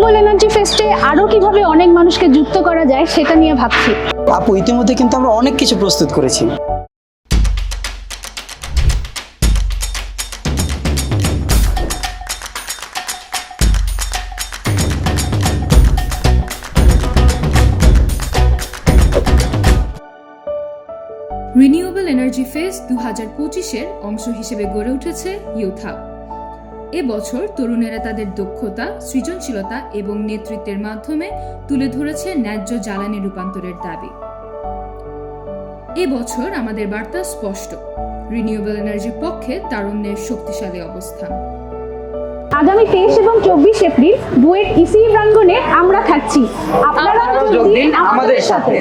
Renewable energy ফেস্টে আরও কিভাবে অনেক মানুষকে যুক্ত করা যায় সেটা নিয়ে ভাবছি। আপু, ইতিমধ্যে কিন্তু আমরা অনেক কিছু প্রস্তুত করেছি। রিনিউয়েবল এনার্জি ফেস্ট 2025-এর অংশ হিসেবে গড়ে উঠেছে ইউথ হাব। এবছর তরুণেরা তাদের দক্ষতা, সৃজনশীলতা এবং নেতৃত্বের মাধ্যমে তুলে ধরেছে ন্যায্য জ্বালানি রূপান্তরের দাবি। এবছর আমাদের বার্তা স্পষ্ট, রিনিউয়েবল এনার্জির পক্ষে তারুণ্যের শক্তিশালী অবস্থান। আগামী 23 এবং 24 এপ্রিল বুয়েট ইসিই প্রাঙ্গণে আমরা থাকছি। আপনারা যোগ দিন আমাদের সাথে।